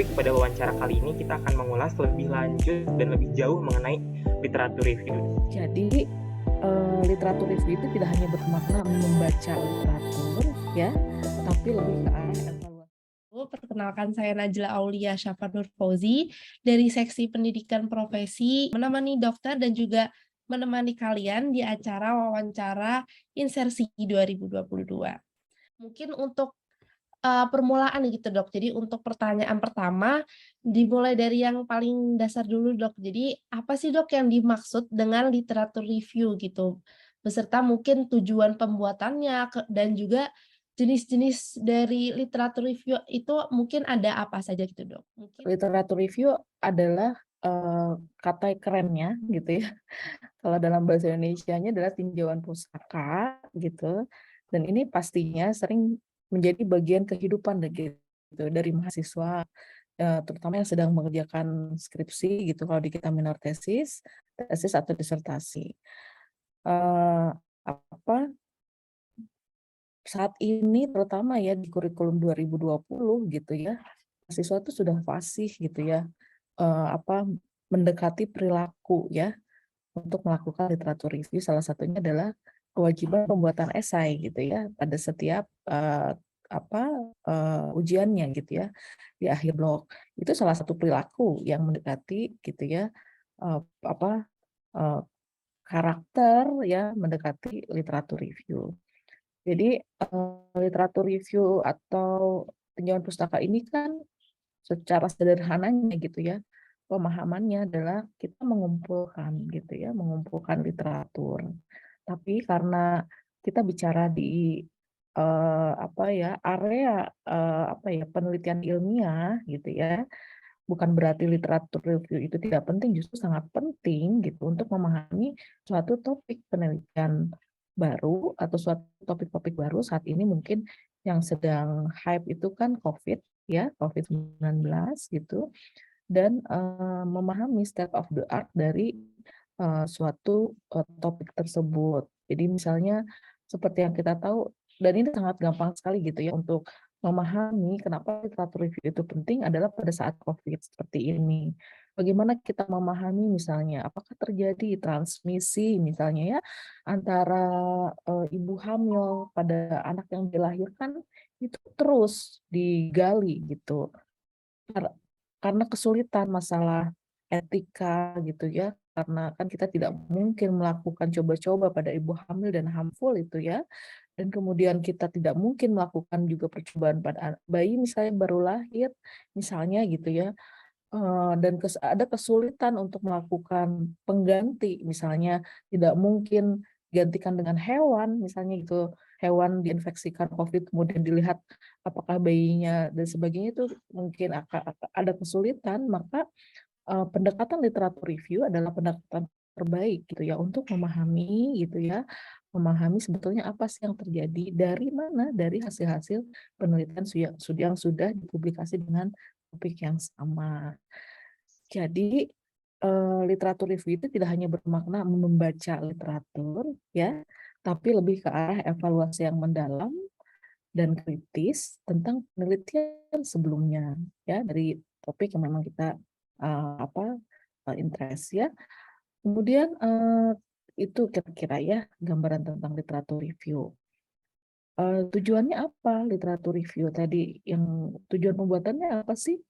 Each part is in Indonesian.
Jadi pada wawancara kali ini kita akan mengulas lebih lanjut dan lebih jauh mengenai literatur review. Jadi, literatur review itu tidak hanya bermakna membaca literatur ya, tapi lebih ke arah evaluasi. Perkenalkan saya Najla Aulia Syafanur Fauzi dari Seksi Pendidikan Profesi, menemani dokter dan juga menemani kalian di acara wawancara insersi 2022. Mungkin untuk permulaan gitu Dok, jadi untuk pertanyaan pertama, dimulai dari yang paling dasar dulu Dok. Jadi apa sih Dok yang dimaksud dengan literatur review gitu? Beserta mungkin tujuan pembuatannya dan juga jenis-jenis dari literatur review itu mungkin ada apa saja gitu Dok? Mungkin Literatur review adalah, kata kerennya gitu ya, kalau dalam bahasa Indonesianya adalah tinjauan pustaka gitu, dan ini pastinya sering menjadi bagian kehidupan gitu dari mahasiswa, terutama yang sedang mengerjakan skripsi gitu kalau di kita minor tesis, tesis atau disertasi. Apa, saat ini terutama ya di kurikulum 2020 gitu ya, mahasiswa tuh sudah fasih gitu ya, apa, mendekati perilaku ya, untuk melakukan literatur review. Salah satunya adalah kewajiban pembuatan esai gitu ya, pada setiap, apa, ujiannya gitu ya, di akhir blok. Itu salah satu perilaku yang mendekati gitu ya, apa, eee, karakter ya, mendekati literatur review. Jadi, literatur review atau tinjauan pustaka ini kan secara sederhananya gitu ya, pemahamannya adalah kita mengumpulkan gitu ya, mengumpulkan literatur. Tapi karena kita bicara di, apa ya, area, apa ya, penelitian ilmiah gitu ya, bukan berarti literatur review itu tidak penting, justru sangat penting gitu untuk memahami suatu topik penelitian baru atau suatu topik-topik baru saat ini mungkin yang sedang hype itu kan COVID ya, COVID-19 gitu, dan, memahami state of the art dari, suatu, topik tersebut. Jadi misalnya seperti yang kita tahu dan ini sangat gampang sekali gitu ya untuk memahami kenapa literatur review itu penting adalah pada saat COVID seperti ini. Bagaimana kita memahami misalnya apakah terjadi transmisi misalnya ya antara, ibu hamil pada anak yang dilahirkan itu terus digali gitu. Kar karena kesulitan masalah etika gitu ya, karena kan kita tidak mungkin melakukan coba-coba pada ibu hamil dan harmful itu ya, dan kemudian kita tidak mungkin melakukan juga percobaan pada bayi misalnya baru lahir, misalnya gitu ya, dan ada kesulitan untuk melakukan pengganti, misalnya tidak mungkin gantikan dengan hewan, misalnya gitu, hewan diinfeksikan COVID kemudian dilihat apakah bayinya dan sebagainya itu mungkin ada kesulitan, maka, pendekatan literatur review adalah pendekatan terbaik gitu ya untuk memahami gitu ya, memahami sebetulnya apa sih yang terjadi, dari mana, dari hasil-hasil penelitian yang sudah dipublikasi dengan topik yang sama. Jadi, literatur review itu tidak hanya bermakna membaca literatur ya, tapi lebih ke arah evaluasi yang mendalam dan kritis tentang penelitian sebelumnya ya, dari topik yang memang kita, apa, interest ya. Kemudian, itu kira-kira ya gambaran tentang literatur review. Tujuannya apa literatur review tadi, yang tujuan pembuatannya apa sih?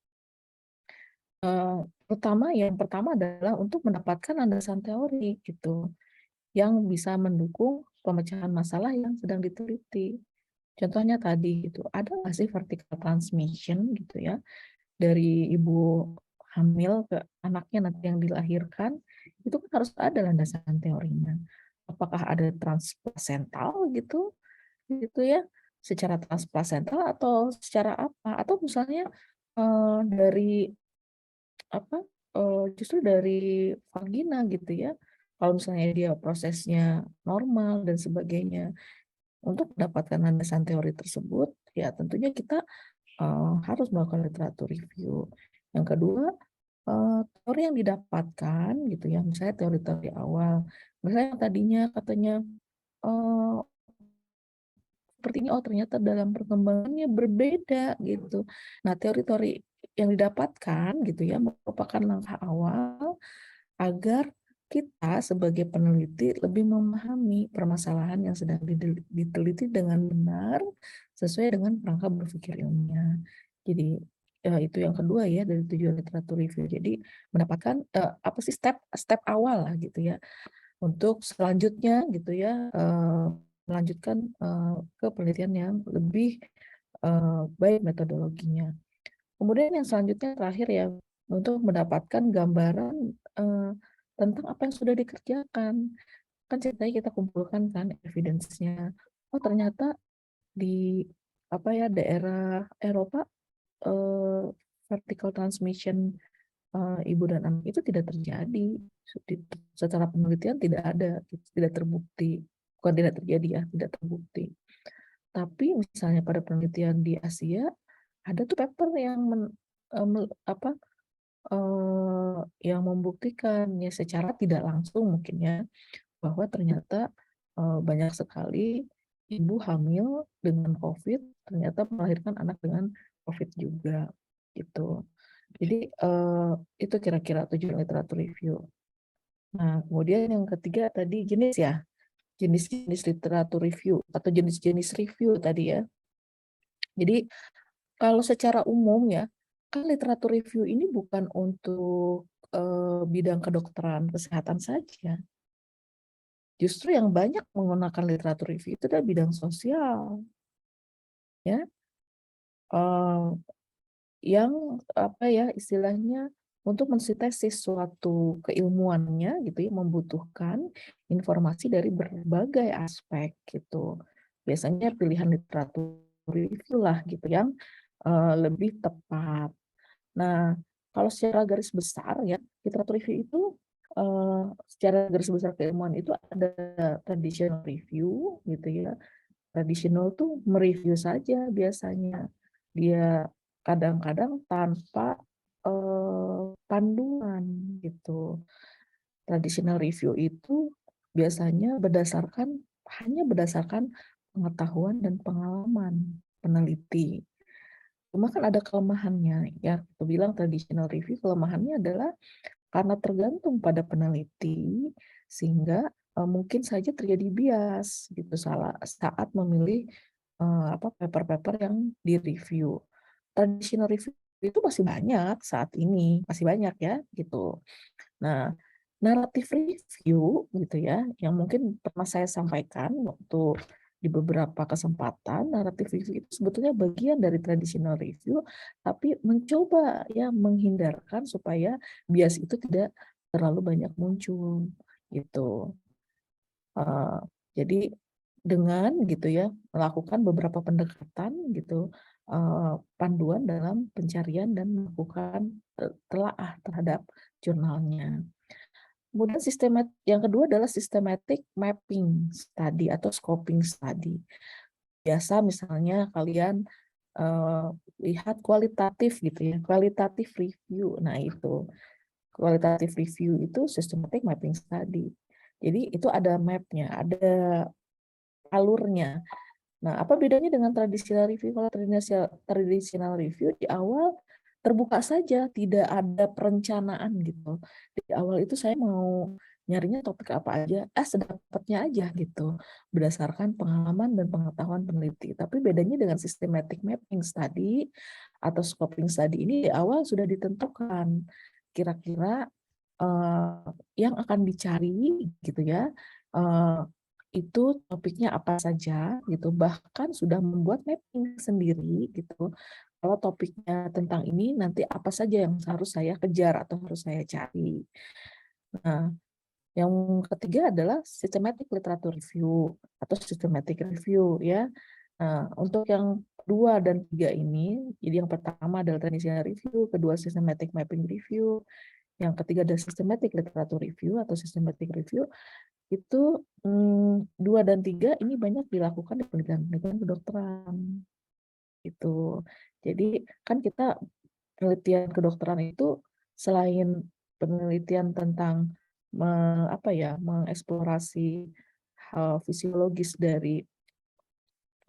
Yang pertama adalah untuk mendapatkan landasan teori gitu, yang bisa mendukung pemecahan masalah yang sedang diteliti. Contohnya tadi gitu, ada nggak sih vertical transmission gitu ya, dari ibu hamil ke anaknya nanti yang dilahirkan, itu kan harus ada landasan teorinya. Apakah ada transplasental gitu ya, secara transplasental atau secara apa? Atau misalnya, dari apa, justru dari vagina gitu ya, kalau misalnya dia prosesnya normal dan sebagainya. Untuk mendapatkan landasan teori tersebut, ya tentunya kita, harus melakukan literatur review. Yang kedua, teori yang didapatkan gitu ya, misalnya teori-teori awal, misalnya yang tadinya katanya, eee, seperti ini, oh ternyata dalam perkembangannya berbeda gitu. Nah teori-teori yang didapatkan gitu ya merupakan langkah awal agar kita sebagai peneliti lebih memahami permasalahan yang sedang diteliti dengan benar sesuai dengan kerangka berpikir ilmiah. Jadi itu yang kedua ya dari tujuan literatur review. Jadi mendapatkan apa sih step awal lah gitu ya untuk selanjutnya gitu ya melanjutkan ke penelitian yang lebih baik metodologinya. Kemudian yang selanjutnya terakhir ya, untuk mendapatkan gambaran tentang apa yang sudah dikerjakan. Kan ceritanya kita kumpulkan kan evidence-nya. Oh ternyata di apa ya daerah Eropa eh, vertical transmission ibu dan anak itu tidak terjadi. Secara penelitian tidak ada, tidak terbukti. Bukan tidak terjadi ya, tidak terbukti. Tapi misalnya pada penelitian di Asia ada tuh paper yang apa yang membuktikan ya secara tidak langsung mungkin ya bahwa ternyata banyak sekali ibu hamil dengan COVID ternyata melahirkan anak dengan COVID juga gitu. Jadi itu kira-kira tujuan literatur review. Nah, kemudian yang ketiga tadi jenis ya, jenis-jenis literatur review atau jenis-jenis review tadi ya. Jadi kalau secara umum ya, kan literatur review ini bukan untuk bidang kedokteran kesehatan saja. Justru yang banyak menggunakan literatur review itu adalah bidang sosial, ya, yang apa ya istilahnya untuk mensintesis suatu keilmuannya gitu ya membutuhkan informasi dari berbagai aspek gitu. Biasanya pilihan literatur review lah gitu yang lebih tepat. Nah, kalau secara garis besar ya, literatur review itu secara garis besar keilmuan itu ada traditional review gitu ya. Traditional tuh mereview saja biasanya. Dia kadang-kadang tanpa panduan gitu. Traditional review itu biasanya hanya berdasarkan pengetahuan dan pengalaman peneliti. Cuma kan ada kelemahannya ya. Aku bilang traditional review kelemahannya adalah karena tergantung pada peneliti sehingga mungkin saja terjadi bias gitu saat memilih apa paper-paper yang direview. Traditional review itu masih banyak saat ini, masih banyak ya gitu. Nah, naratif review gitu ya, yang mungkin pernah saya sampaikan waktu di beberapa kesempatan, naratif review itu sebetulnya bagian dari traditional review, tapi mencoba ya menghindarkan supaya bias itu tidak terlalu banyak muncul gitu. Jadi dengan gitu ya melakukan beberapa pendekatan gitu panduan dalam pencarian dan melakukan telaah terhadap jurnalnya. Kemudian yang kedua adalah systematic mapping study atau scoping study. Biasa misalnya kalian lihat kualitatif gitu ya, kualitatif review. Nah itu kualitatif review itu systematic mapping study. Jadi itu ada mapnya, ada alurnya. Nah, apa bedanya dengan traditional review? Kalau traditional review di awal terbuka saja, tidak ada perencanaan gitu. Di awal itu saya mau nyarinya topik apa aja, sedapatnya aja gitu, berdasarkan pengalaman dan pengetahuan peneliti. Tapi bedanya dengan systematic mapping study atau scoping study ini di awal sudah ditentukan kira-kira yang akan dicari gitu ya. Itu topiknya apa saja gitu, bahkan sudah membuat mapping sendiri gitu. Kalau topiknya tentang ini nanti apa saja yang harus saya kejar atau harus saya cari. Nah, yang ketiga adalah systematic literature review atau systematic review ya. Nah, untuk yang kedua dan tiga ini, jadi yang pertama adalah traditional review, kedua systematic mapping review, yang ketiga adalah systematic literature review atau systematic review. Itu 2 dan 3 ini banyak dilakukan di penelitian-penelitian kedokteran gitu. Jadi kan kita penelitian kedokteran itu selain penelitian tentang mengeksplorasi hal fisiologis dari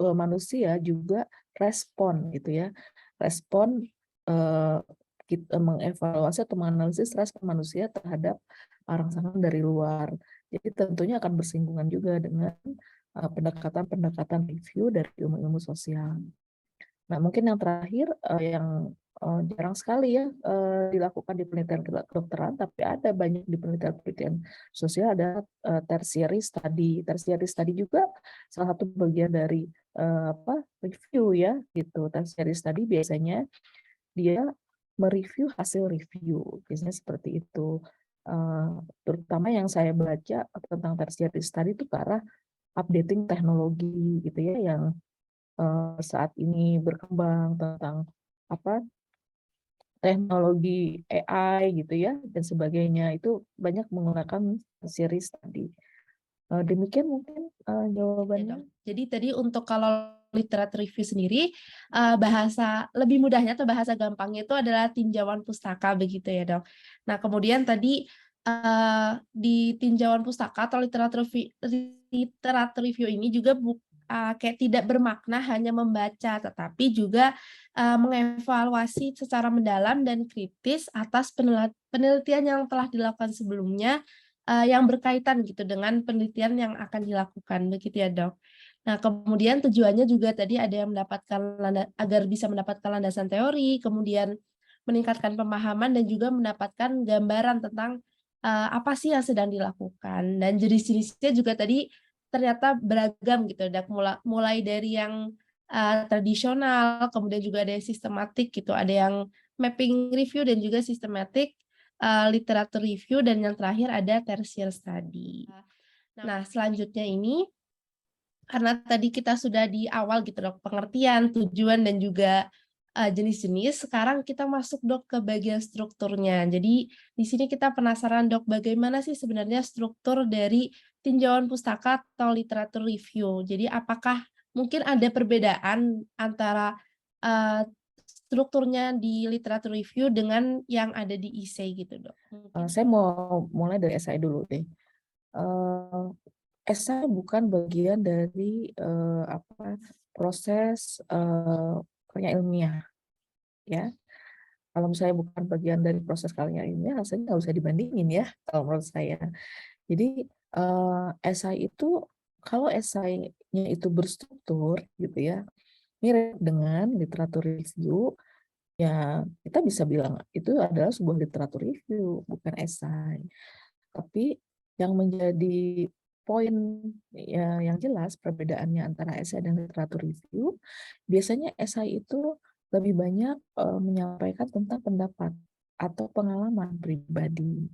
manusia juga respon gitu ya. Respon eh, kita mengevaluasi atau menganalisis respon manusia terhadap rangsangan dari luar. Jadi tentunya akan bersinggungan juga dengan pendekatan-pendekatan review dari ilmu-ilmu sosial. Nah, mungkin yang terakhir yang jarang sekali ya dilakukan di penelitian kedokteran, tapi ada banyak di penelitian-penelitian sosial, ada tertiary study. Tertiary study juga salah satu bagian dari review ya gitu. Tertiary study biasanya dia mereview hasil review, biasanya seperti itu. Terutama yang saya baca tentang tertiary study itu ke arah updating teknologi gitu ya, yang saat ini berkembang tentang apa teknologi AI gitu ya dan sebagainya, itu banyak menggunakan series tadi. Demikian mungkin Ya, jawabannya. Dok. Jadi tadi untuk kalau literatur review sendiri, bahasa lebih mudahnya atau bahasa gampangnya itu adalah tinjauan pustaka begitu ya, Dok. Nah, kemudian tadi di tinjauan pustaka atau literatur review ini juga kayak tidak bermakna hanya membaca, tetapi juga mengevaluasi secara mendalam dan kritis atas penelitian yang telah dilakukan sebelumnya, yang berkaitan gitu dengan penelitian yang akan dilakukan, begitu ya, Dok. Nah, kemudian tujuannya juga tadi ada yang agar bisa mendapatkan landasan teori, kemudian meningkatkan pemahaman dan juga mendapatkan gambaran tentang apa sih yang sedang dilakukan. Dan jenis-jenisnya juga tadi ternyata beragam gitu, Dok. Mulai dari yang tradisional, kemudian juga ada yang sistematik gitu, ada yang mapping review dan juga sistematik, literatur review, dan yang terakhir ada tertiary study. Nah, selanjutnya ini, karena tadi kita sudah di awal gitu, Dok, pengertian, tujuan, dan juga jenis-jenis, sekarang kita masuk, Dok, ke bagian strukturnya. Jadi di sini kita penasaran, Dok, bagaimana sih sebenarnya struktur dari tinjauan pustaka atau literatur review. Jadi apakah mungkin ada perbedaan antara strukturnya di literatur review dengan yang ada di essay gitu, Dok? Saya mau mulai dari SI dulu deh. SI bukan bagian dari proses karya ilmiah, ya. Kalau misalnya bukan bagian dari proses karya ilmiah, rasanya nggak usah dibandingin ya, kalau menurut saya. Jadi SI itu, kalau SI-nya itu berstruktur gitu ya, mirip dengan literatur review, ya kita bisa bilang itu adalah sebuah literatur review, bukan esai. Tapi yang menjadi poin ya yang jelas perbedaannya antara esai dan literatur review, biasanya esai itu lebih banyak menyampaikan tentang pendapat atau pengalaman pribadi,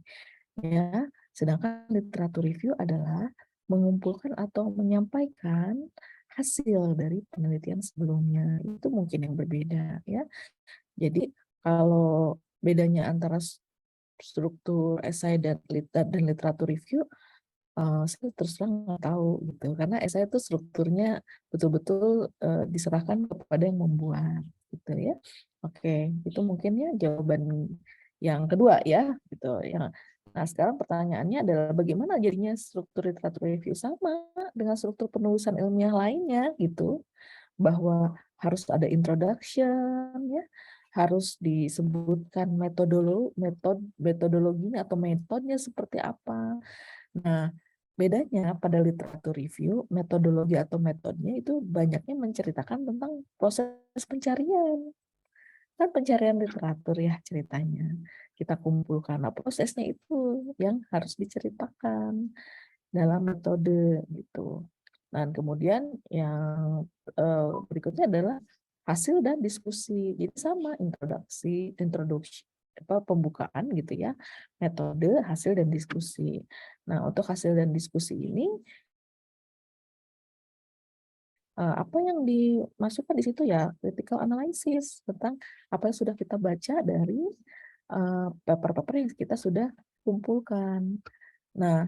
ya. Sedangkan literatur review adalah mengumpulkan atau menyampaikan hasil dari penelitian sebelumnya. Itu mungkin yang berbeda, ya. Jadi kalau bedanya antara struktur esai dan literatur review, saya terus terang nggak tahu gitu. Karena esai itu strukturnya betul-betul diserahkan kepada yang membuat gitu ya. Oke, itu mungkin ya jawaban yang kedua ya gitu. Nah, sekarang pertanyaannya adalah bagaimana jadinya struktur literatur review sama dengan struktur penulisan ilmiah lainnya gitu, bahwa harus ada introduction ya, harus disebutkan metodologinya atau metodenya seperti apa. Nah, bedanya pada literatur review, metodologi atau metodenya itu banyaknya menceritakan tentang proses pencarian. Kan pencarian literatur ya ceritanya. Kita kumpulkan. Nah, prosesnya itu yang harus diceritakan dalam metode gitu. Dan kemudian yang berikutnya adalah hasil dan diskusi. Jadi sama introduksi pembukaan gitu ya, metode, hasil dan diskusi. Nah, untuk hasil dan diskusi ini apa yang dimasukkan di situ ya critical analysis tentang apa yang sudah kita baca dari paper-paper yang kita sudah kumpulkan. Nah,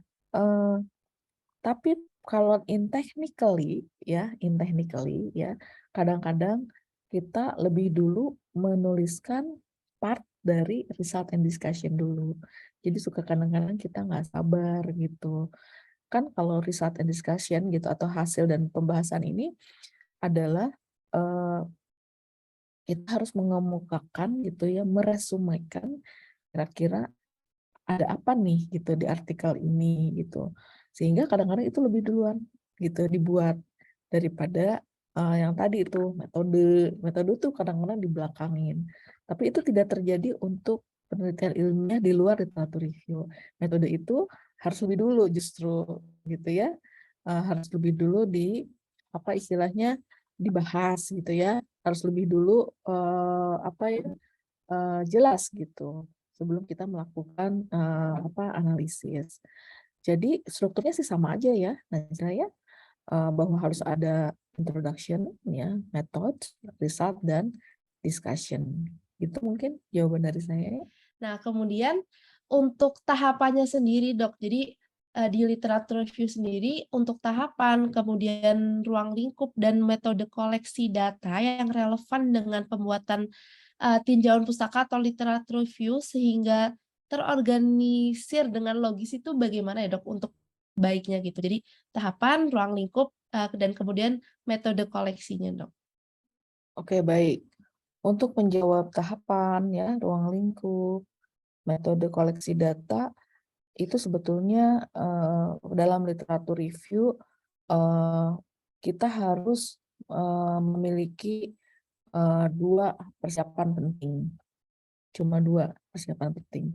tapi kalau in technically ya, kadang-kadang kita lebih dulu menuliskan part dari result and discussion dulu. Jadi suka kadang-kadang kita nggak sabar gitu. Kan kalau result and discussion gitu atau hasil dan pembahasan ini adalah kita harus mengemukakan gitu ya, meresumekan kira-kira ada apa nih gitu di artikel ini gitu. Sehingga kadang-kadang itu lebih duluan gitu dibuat daripada yang tadi itu metode. Metode itu kadang-kadang dibelakangin. Tapi itu tidak terjadi untuk penelitian ilmiah di luar literatur review. Metode itu harus lebih dulu justru gitu ya. Harus lebih dulu di apa istilahnya dibahas gitu ya. Harus lebih dulu apa ya jelas gitu sebelum kita melakukan analisis. Jadi strukturnya sih sama aja ya, Najla ya, bahwa harus ada introduction ya, method, result dan discussion. Itu mungkin jawaban dari saya. Nah, kemudian untuk tahapannya sendiri, Dok. Jadi, di literatur review sendiri untuk tahapan, kemudian ruang lingkup dan metode koleksi data yang relevan dengan pembuatan, tinjauan pustaka atau literatur review sehingga terorganisir dengan logis itu bagaimana ya, Dok, untuk baiknya gitu? Jadi tahapan, ruang lingkup, dan kemudian metode koleksinya, Dok. Oke, baik. Untuk menjawab tahapan ya, ruang lingkup, metode koleksi data itu sebetulnya dalam literatur review kita harus memiliki 2 persiapan penting. Cuma 2 persiapan penting.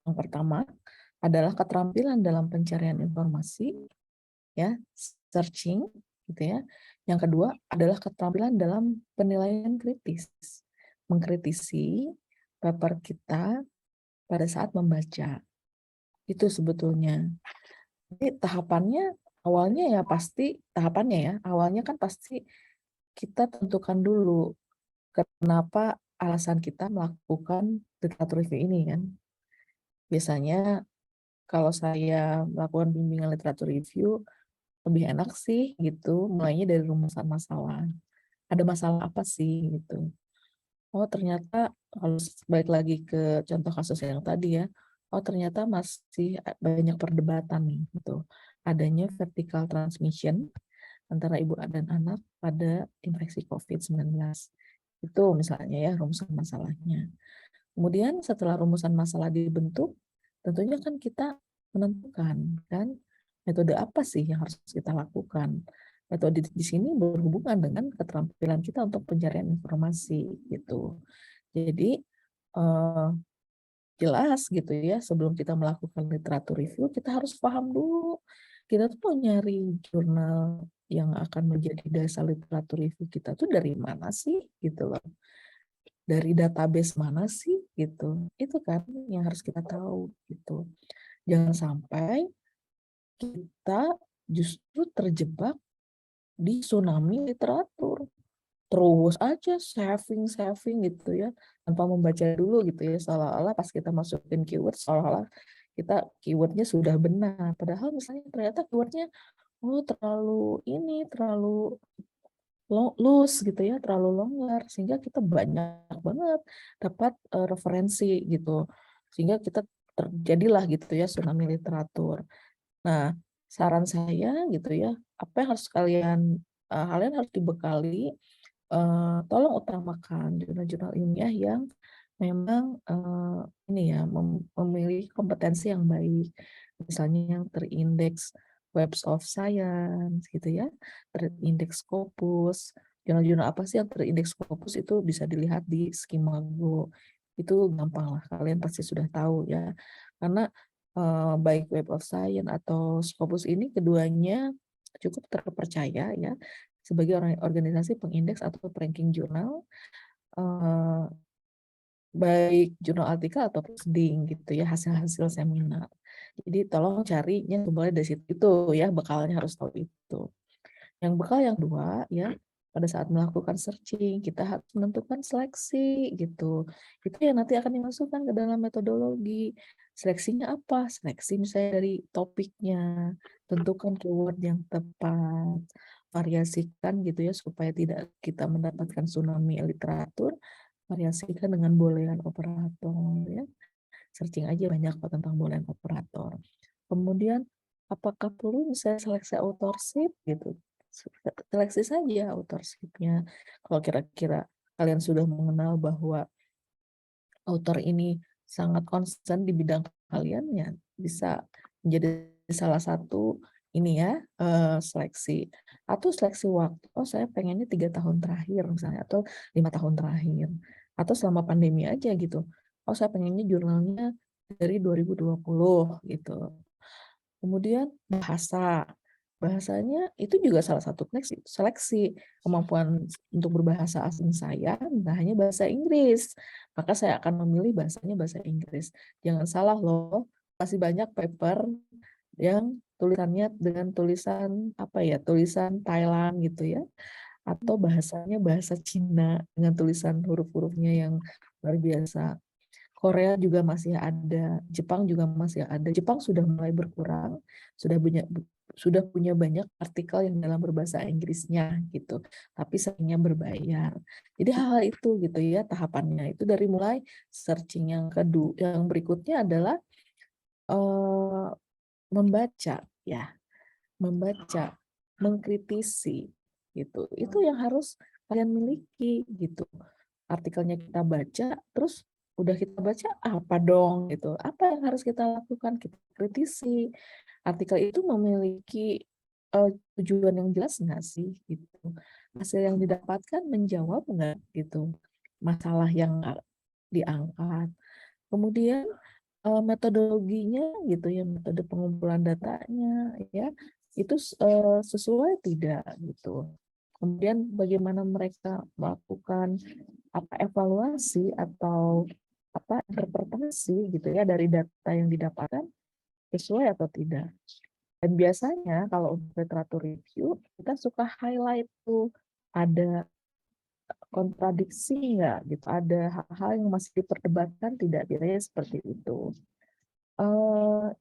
Yang pertama adalah keterampilan dalam pencarian informasi, ya, searching, gitu ya. Yang kedua adalah keterampilan dalam penilaian kritis, mengkritisi paper kita pada saat membaca. Itu sebetulnya. Jadi awalnya kan pasti kita tentukan dulu kenapa alasan kita melakukan literatur review ini kan. Biasanya kalau saya melakukan bimbingan literatur review, lebih enak sih gitu, mulainya dari rumusan masalah. Ada masalah apa sih gitu. Oh ternyata kalau balik lagi ke contoh kasus yang tadi ya, oh ternyata masih banyak perdebatan nih gitu. Adanya vertical transmission antara ibu dan anak pada infeksi COVID-19. Itu misalnya ya rumusan masalahnya. Kemudian setelah rumusan masalah dibentuk, tentunya kan kita menentukan kan metode apa sih yang harus kita lakukan. Metode di sini berhubungan dengan keterampilan kita untuk pencarian informasi gitu. Jadi jelas gitu ya sebelum kita melakukan literatur review kita harus paham dulu kita tuh mau nyari jurnal yang akan menjadi dasar literatur review kita tuh dari mana sih gitu loh. Dari database mana sih gitu. Itu kan yang harus kita tahu gitu. Jangan sampai kita justru terjebak di tsunami literatur. Terus aja saving gitu ya, tanpa membaca dulu gitu ya, seolah-olah pas kita masukin keyword, seolah-olah kita keywordnya sudah benar. Padahal misalnya ternyata keywordnya terlalu loose gitu ya, terlalu longgar, sehingga kita banyak banget dapat referensi gitu. Sehingga kita terjadilah gitu ya tsunami literatur. Nah, saran saya gitu ya, apa yang harus kalian harus dibekali, tolong utamakan jurnal-jurnal ilmiah yang memang ini ya memiliki kompetensi yang baik, misalnya yang terindeks Webs of Science gitu ya, terindeks Scopus. Jurnal-jurnal apa sih yang terindeks Scopus itu bisa dilihat di Skimago. Itu gampang lah, kalian pasti sudah tahu ya. Karena baik Web of Science atau Scopus ini keduanya cukup terpercaya ya sebagai organisasi pengindeks atau ranking jurnal baik jurnal artikel atau reading gitu ya hasil-hasil seminar. Jadi tolong carinya sumbernya dari situ itu ya bekalnya harus tahu itu. Yang bekal yang dua ya pada saat melakukan searching kita harus menentukan seleksi gitu. Itu yang nanti akan dimasukkan ke dalam metodologi. Seleksinya apa? Seleksi misalnya dari topiknya, tentukan keyword yang tepat, variasikan gitu ya supaya tidak kita mendapatkan tsunami literatur, variasikan dengan boolean operator ya. Searching aja banyak kok tentang boolean operator. Kemudian apakah perlu misalnya seleksi authorship gitu? Seleksi saja authorship-nya. Kalau kira-kira kalian sudah mengenal bahwa author ini sangat concern di bidang kalian, ya bisa menjadi salah satu ini ya, seleksi. Atau seleksi waktu, oh saya pengennya 3 tahun terakhir misalnya, atau 5 tahun terakhir. Atau selama pandemi aja gitu. Oh saya pengennya jurnalnya dari 2020 gitu. Kemudian bahasa. Bahasanya itu juga salah satu seleksi. Kemampuan untuk berbahasa asing saya tidak hanya bahasa Inggris. Maka saya akan memilih bahasanya bahasa Inggris. Jangan salah loh, masih banyak paper yang tulisannya dengan tulisan apa ya, tulisan Thailand gitu ya, atau bahasanya bahasa Cina dengan tulisan huruf-hurufnya yang luar biasa. Korea juga masih ada, Jepang juga masih ada. Jepang sudah mulai berkurang, sudah punya banyak artikel yang dalam berbahasa Inggrisnya gitu, tapi seringnya berbayar. Jadi hal-hal itu gitu ya tahapannya. Itu dari mulai searching. Yang kedua, yang berikutnya adalah membaca ya, membaca, mengkritisi gitu. Itu yang harus kalian miliki gitu. Artikelnya kita baca, terus udah kita baca apa dong gitu. Apa yang harus kita lakukan? Kita kritisi. Artikel itu memiliki tujuan yang jelas nggak sih gitu. Hasil yang didapatkan menjawab nggak gitu masalah yang diangkat. Kemudian metodologinya gitu ya, metode pengumpulan datanya ya, itu sesuai tidak gitu. Kemudian bagaimana mereka melakukan apa evaluasi atau apa interpretasi gitu ya dari data yang didapatkan, sesuai atau tidak. Dan biasanya kalau untuk literatur review kita suka highlight tuh, ada kontradiksi nggak gitu, ada hal-hal yang masih diperdebatkan tidak, biasanya seperti itu.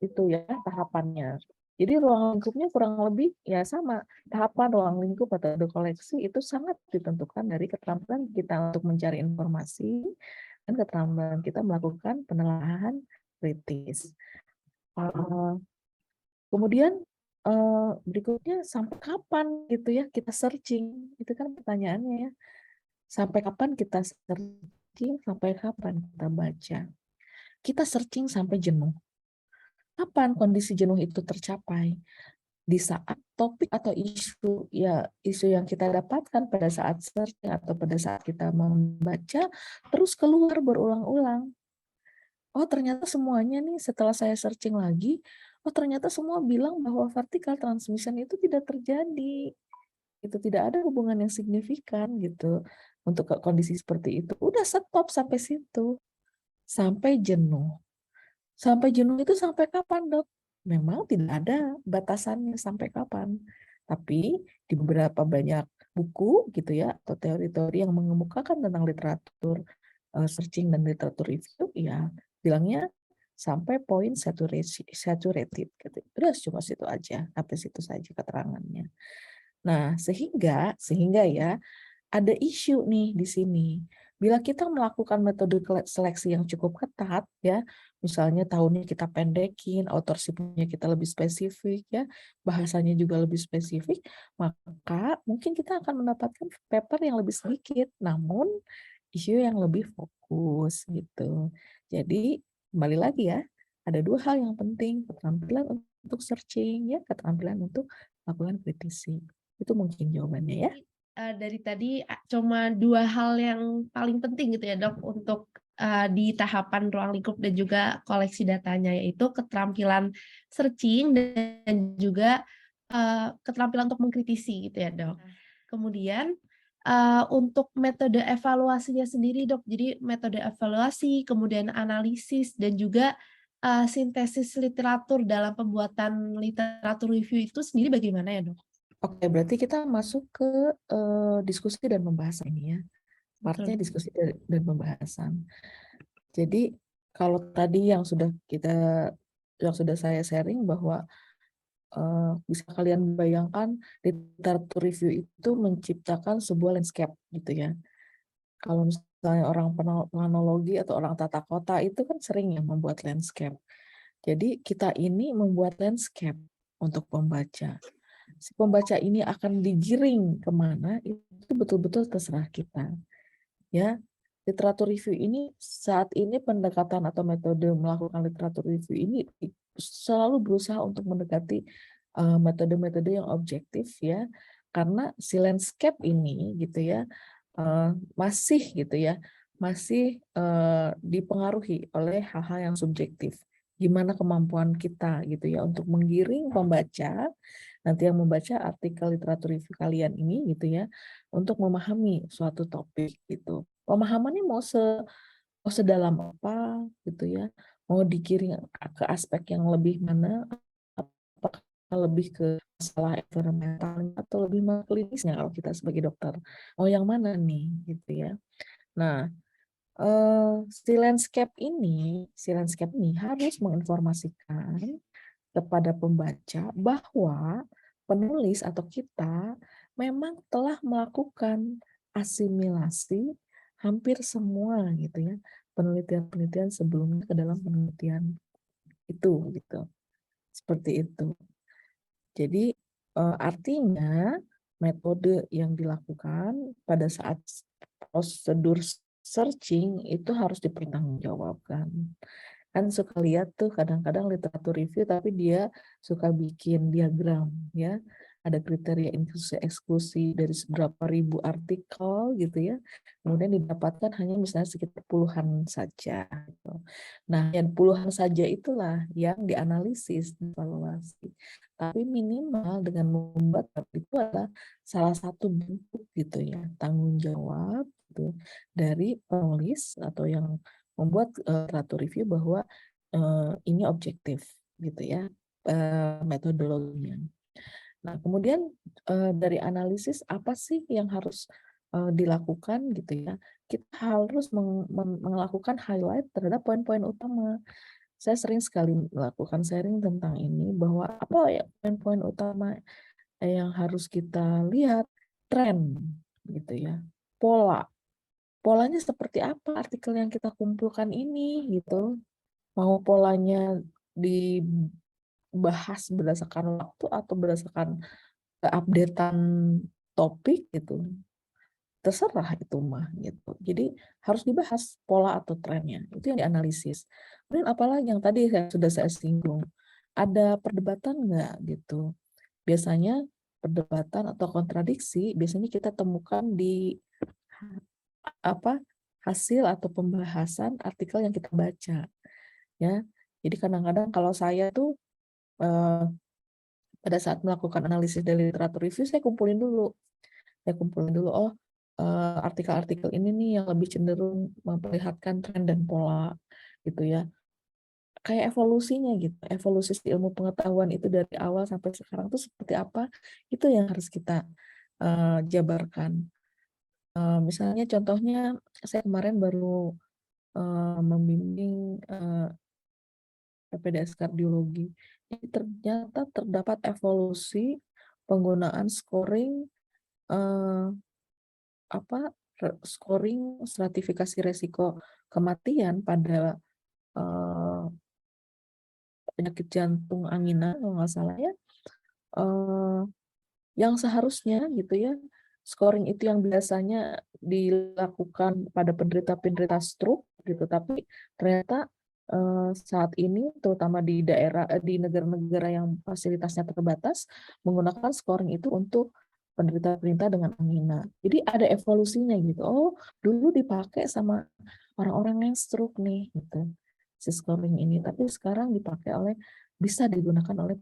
Itu ya tahapannya. Jadi ruang lingkupnya kurang lebih ya sama. Tahapan ruang lingkup atau koleksi itu sangat ditentukan dari keterampilan kita untuk mencari informasi dan keterampilan kita melakukan penelaahan kritis. Kemudian berikutnya sampai kapan gitu ya kita searching, itu kan pertanyaannya ya. Sampai kapan kita searching, sampai kapan kita baca. Kita searching sampai jenuh. Kapan kondisi jenuh itu tercapai? Di saat topik atau isu yang kita dapatkan pada saat searching atau pada saat kita membaca terus keluar berulang-ulang. Oh ternyata semuanya nih setelah saya searching lagi, oh ternyata semua bilang bahwa vertical transmission itu tidak terjadi. Itu tidak ada hubungan yang signifikan gitu untuk kondisi seperti itu. Udah stop sampai situ. Sampai jenuh. Sampai jenuh itu sampai kapan, Dok? Memang tidak ada batasannya sampai kapan. Tapi di beberapa banyak buku gitu ya, atau teori-teori yang mengemukakan tentang literatur searching dan literatur review, ya bilangnya sampai poin saturated gitu. Terus cuma situ aja, sampai situ saja keterangannya. Nah, sehingga ya ada isu nih di sini. Bila kita melakukan metode seleksi yang cukup ketat ya, misalnya tahunnya kita pendekin, authorship-nya kita lebih spesifik ya, bahasanya juga lebih spesifik, maka mungkin kita akan mendapatkan paper yang lebih sedikit, namun isu yang lebih fokus gitu. Jadi kembali lagi ya, ada dua hal yang penting, keterampilan untuk searching ya, keterampilan untuk melakukan kritisi. Itu mungkin jawabannya ya. Dari tadi cuma 2 hal yang paling penting gitu ya Dok untuk di tahapan ruang lingkup dan juga koleksi datanya, yaitu keterampilan searching dan juga keterampilan untuk mengkritisi gitu ya Dok. Kemudian untuk metode evaluasinya sendiri Dok, jadi metode evaluasi, kemudian analisis dan juga sintesis literatur dalam pembuatan literatur review itu sendiri bagaimana ya Dok? Oke, berarti kita masuk ke diskusi dan pembahasan ini ya. Partnya diskusi dan pembahasan. Jadi kalau tadi yang sudah saya sharing bahwa bisa kalian bayangkan literatur review itu menciptakan sebuah landscape gitu ya. Kalau misalnya orang planologi atau orang tata kota itu kan sering ya membuat landscape. Jadi kita ini membuat landscape untuk pembaca. Si pembaca ini akan digiring kemana, itu betul-betul terserah kita. ya. Literatur review ini saat ini pendekatan atau metode melakukan literatur review ini selalu berusaha untuk mendekati metode-metode yang objektif ya, karena si landscape ini gitu ya masih gitu ya, masih dipengaruhi oleh hal-hal yang subjektif. Gimana kemampuan kita gitu ya untuk menggiring pembaca, nanti yang membaca artikel literatur review kalian ini gitu ya, untuk memahami suatu topik gitu. Pemahamannya mau sedalam apa gitu ya, mau digiring ke aspek yang lebih mana, apakah lebih ke masalah environmental atau lebih klinisnya kalau kita sebagai dokter, mau yang mana nih gitu ya. Nah, si landscape ini harus menginformasikan kepada pembaca bahwa penulis atau kita memang telah melakukan asimilasi hampir semua gitu ya penelitian-penelitian sebelumnya ke dalam penelitian itu gitu. Seperti itu. Jadi artinya metode yang dilakukan pada saat prosedur searching itu harus dipertanggungjawabkan. Kan suka lihat tuh kadang-kadang literatur review tapi dia suka bikin diagram ya. Ada kriteria inklusi eksklusi dari seberapa ribu artikel gitu ya. Kemudian didapatkan hanya misalnya sekitar puluhan saja. Gitu. Nah, yang puluhan saja itulah yang dianalisis, dievaluasi. Tapi minimal dengan membuat itu adalah salah satu bentuk gitu ya tanggung jawab gitu dari penulis atau yang membuat literatur review bahwa ini objektif gitu ya metodologinya. Nah kemudian dari analisis apa sih yang harus dilakukan gitu ya? Kita harus melakukan highlight terhadap poin-poin utama. Saya sering sekali melakukan sharing tentang ini bahwa apa ya poin-poin utama yang harus kita lihat, tren gitu ya, polanya seperti apa artikel yang kita kumpulkan ini gitu, mau polanya dibahas berdasarkan waktu atau berdasarkan keupdatean topik gitu, terserah itu mah gitu. Jadi harus dibahas pola atau trennya, itu yang dianalisis. Kemudian apalagi yang tadi sudah saya singgung, ada perdebatan nggak gitu. Biasanya perdebatan atau kontradiksi biasanya kita temukan di hasil atau pembahasan artikel yang kita baca ya. Jadi kadang-kadang kalau saya tuh pada saat melakukan analisis dari literatur review saya kumpulin dulu. Oh artikel-artikel ini nih yang lebih cenderung memperlihatkan tren dan pola gitu ya. Kayak evolusinya gitu, evolusi ilmu pengetahuan itu dari awal sampai sekarang tuh seperti apa, itu yang harus kita jabarkan. Misalnya contohnya saya kemarin baru membimbing PPDS kardiologi. Jadi ternyata terdapat evolusi penggunaan scoring scoring stratifikasi resiko kematian pada penyakit jantung angina kalau nggak salah ya. Yang seharusnya gitu ya scoring itu yang biasanya dilakukan pada penderita-penderita stroke gitu, tapi ternyata saat ini terutama di negara-negara yang fasilitasnya terbatas menggunakan scoring itu untuk penderita-penderita dengan angina. Jadi ada evolusinya gitu. Oh, dulu dipakai sama orang-orang yang stroke nih gitu. Si scoring ini, tapi sekarang bisa digunakan oleh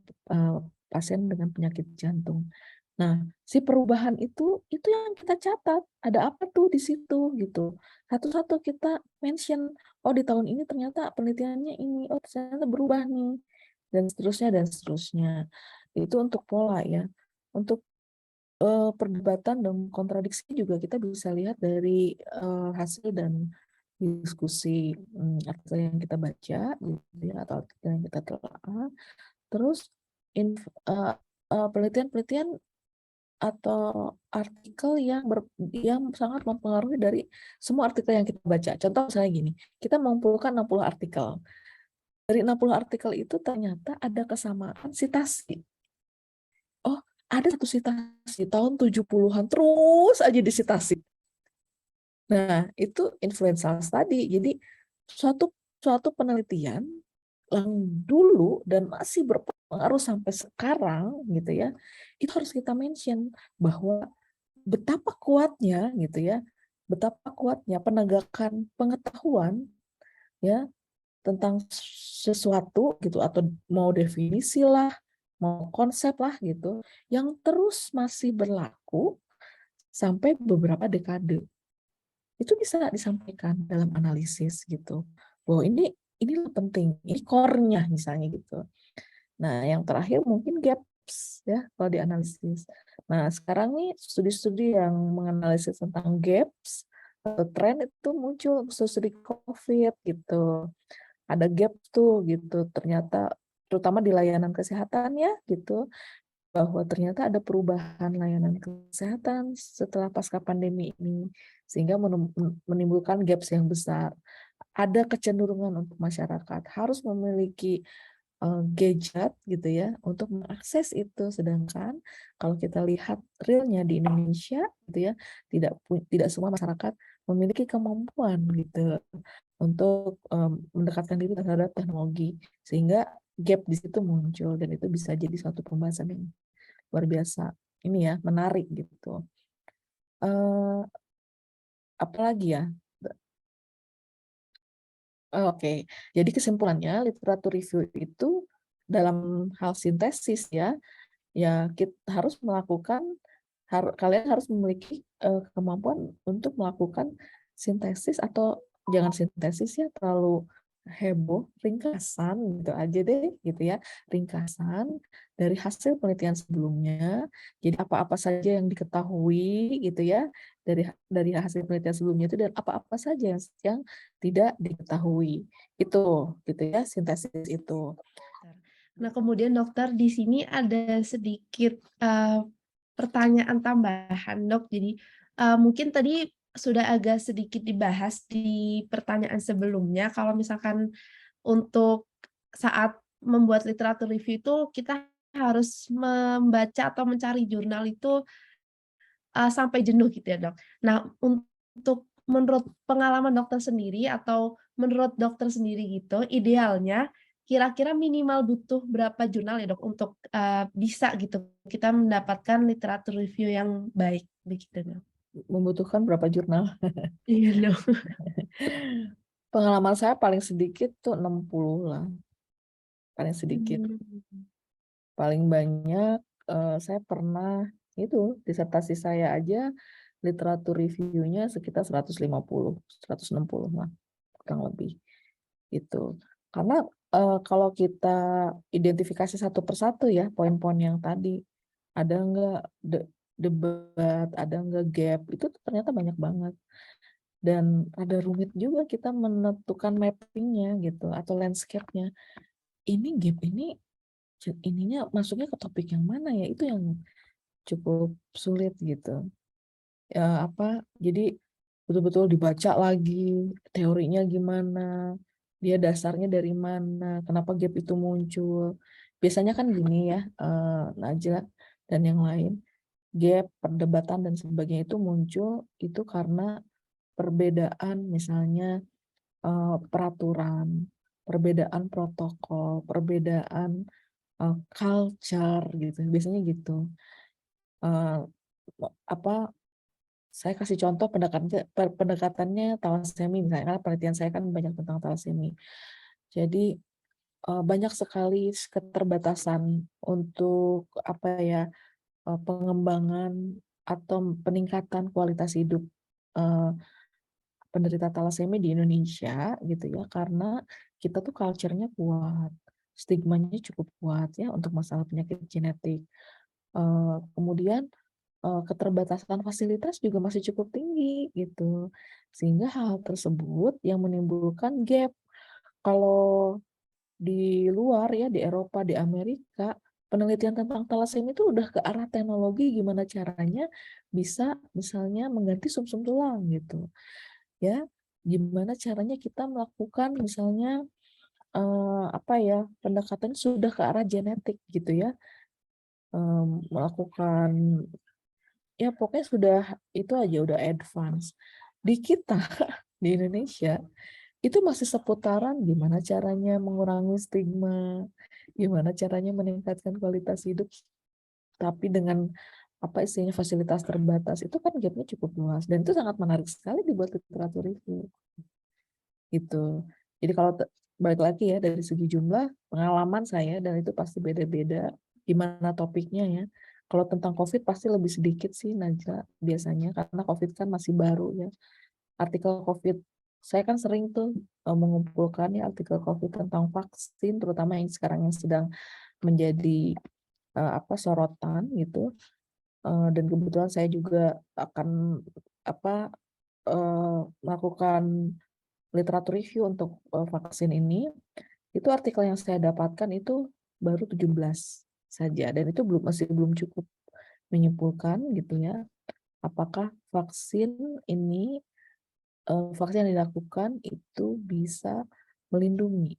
pasien dengan penyakit jantung. Nah, si perubahan itu yang kita catat. Ada apa tuh di situ gitu. Satu-satu kita mention, oh di tahun ini ternyata penelitiannya ini, oh ternyata berubah nih. Dan seterusnya. Itu untuk pola ya. Untuk perdebatan dan kontradiksi juga kita bisa lihat dari hasil dan diskusi artikel yang kita baca gitu ya, atau artikel yang kita telah. Terus penelitian-penelitian atau artikel yang sangat mempengaruhi dari semua artikel yang kita baca. Contoh misalnya gini, kita mengumpulkan 60 artikel. Dari 60 artikel itu ternyata ada kesamaan sitasi. Oh, ada satu sitasi tahun 70-an terus aja disitasi. Nah, itu influenza study. Jadi suatu suatu penelitian yang dulu dan masih berpengaruh sampai sekarang gitu ya, itu harus kita mention bahwa betapa kuatnya gitu ya, betapa kuatnya penegakan pengetahuan ya tentang sesuatu gitu atau mau definisi lah, mau konsep lah gitu, yang terus masih berlaku sampai beberapa dekade. Itu bisa disampaikan dalam analisis gitu. Bahwa inilah penting, ini core-nya misalnya gitu. Nah, yang terakhir mungkin gaps ya kalau dianalisis. Nah, sekarang nih studi-studi yang menganalisis tentang gaps atau tren itu muncul studi COVID gitu. Ada gap tuh gitu. Ternyata terutama di layanan kesehatan ya gitu, bahwa ternyata ada perubahan layanan kesehatan setelah pasca pandemi ini sehingga menimbulkan gaps yang besar. Ada kecenderungan untuk masyarakat harus memiliki gadget gitu ya untuk mengakses itu, sedangkan kalau kita lihat realnya di Indonesia gitu ya tidak semua masyarakat memiliki kemampuan gitu untuk mendekatkan diri terhadap teknologi, sehingga gap di situ muncul dan itu bisa jadi suatu pembahasan yang luar biasa ini ya, menarik gitu. Apalagi ya? Oke, jadi kesimpulannya literatur review itu dalam hal sintesis ya, kita harus melakukan, kalian harus memiliki kemampuan untuk melakukan sintesis atau jangan sintesis ya terlalu heboh, ringkasan gitu aja deh gitu ya, ringkasan dari hasil penelitian sebelumnya. Jadi apa-apa saja yang diketahui gitu ya dari hasil penelitian sebelumnya itu dan apa-apa saja yang tidak diketahui itu gitu ya sintesis itu. Nah, kemudian dokter di sini ada sedikit pertanyaan tambahan, Dok. Jadi mungkin tadi sudah agak sedikit dibahas di pertanyaan sebelumnya. Kalau misalkan untuk saat membuat literatur review itu kita harus membaca atau mencari jurnal itu sampai jenuh gitu ya, Dok. Nah, untuk menurut pengalaman dokter sendiri atau menurut dokter sendiri gitu, idealnya kira-kira minimal butuh berapa jurnal ya, Dok, untuk bisa gitu kita mendapatkan literatur review yang baik begitu, Dok? Membutuhkan berapa jurnal? Iya, Dok. Pengalaman saya paling sedikit tuh 60 lah, paling sedikit. Mmm. Paling banyak saya pernah itu disertasi saya aja literatur reviewnya sekitar 150, 160 lah kurang lebih itu. Karena kalau kita identifikasi satu persatu ya poin-poin yang tadi ada nggak debat, ada nggak gap itu tuh ternyata banyak banget dan ada rumit juga kita menentukan mappingnya gitu atau landscape-nya. Ini gap ini ininya masuknya ke topik yang mana ya? Itu yang cukup sulit gitu. Ya apa, jadi betul-betul dibaca lagi, teorinya gimana, dia dasarnya dari mana, kenapa gap itu muncul. Biasanya kan gini ya, Najla dan yang lain, gap, perdebatan dan sebagainya itu muncul itu karena perbedaan misalnya peraturan, perbedaan protokol, perbedaan culture gitu, biasanya gitu. Eee, apa, saya kasih contoh pendekatannya talasemi misalnya, karena penelitian saya kan banyak tentang talasemi. Jadi, banyak sekali keterbatasan untuk apa ya, pengembangan atau peningkatan kualitas hidup, eee, penderita talasemi di Indonesia gitu ya, karena kita tuh culture-nya kuat, stigmanya cukup kuat ya untuk masalah penyakit genetik. Kemudian, keterbatasan fasilitas juga masih cukup tinggi gitu, sehingga hal tersebut yang menimbulkan gap. Kalau di luar ya, di Eropa, di Amerika, penelitian tentang talasemi itu udah ke arah teknologi gimana caranya bisa misalnya mengganti sumsum tulang gitu, ya. Gimana caranya kita melakukan misalnya, apa ya, pendekatan sudah ke arah genetik gitu ya, melakukan ya pokoknya sudah itu aja udah advance. di kita, di Indonesia, itu masih seputaran gimana caranya mengurangi stigma, gimana caranya meningkatkan kualitas hidup, tapi dengan apa istilahnya fasilitas terbatas, itu kan gapnya cukup luas dan itu sangat menarik sekali dibuat literatur review gitu. Jadi kalau balik lagi ya dari segi jumlah pengalaman saya dan itu pasti beda-beda gimana topiknya ya. Kalau tentang COVID pasti lebih sedikit sih Najla biasanya karena COVID kan masih baru ya. Artikel COVID saya kan sering tuh mengumpulkan ya artikel COVID tentang vaksin terutama yang sekarang yang sedang menjadi apa sorotan gitu. Dan kebetulan saya juga akan apa melakukan literatur review untuk vaksin ini, itu artikel yang saya dapatkan itu baru 17 saja dan itu masih belum cukup menyimpulkan gitu ya. Apakah vaksin ini vaksin yang dilakukan itu bisa melindungi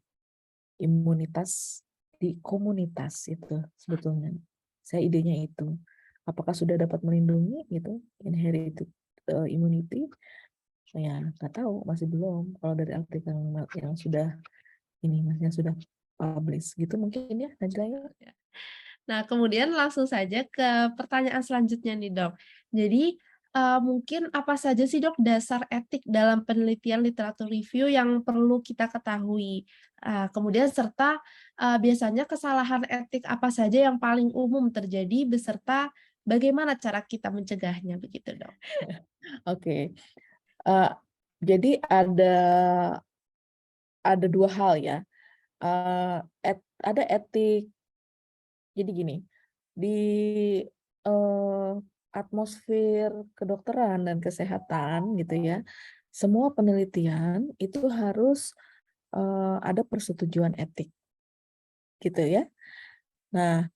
imunitas di komunitas itu sebetulnya. Saya idenya itu. Apakah sudah dapat melindungi gitu inherited immunity? Ya nggak tahu masih belum. Kalau dari artikel yang sudah ini masnya sudah publish gitu mungkin ya Najla ya. Nah, kemudian langsung saja ke pertanyaan selanjutnya nih, Dok. Jadi, mungkin apa saja sih, Dok, dasar etik dalam penelitian literatur review yang perlu kita ketahui? Kemudian serta, biasanya kesalahan etik apa saja yang paling umum terjadi beserta bagaimana cara kita mencegahnya, begitu, Dok? Oke. Jadi ada dua hal ya. Ada etik. Jadi gini, di atmosfer kedokteran dan kesehatan gitu ya, semua penelitian itu harus ada persetujuan etik gitu ya. Nah,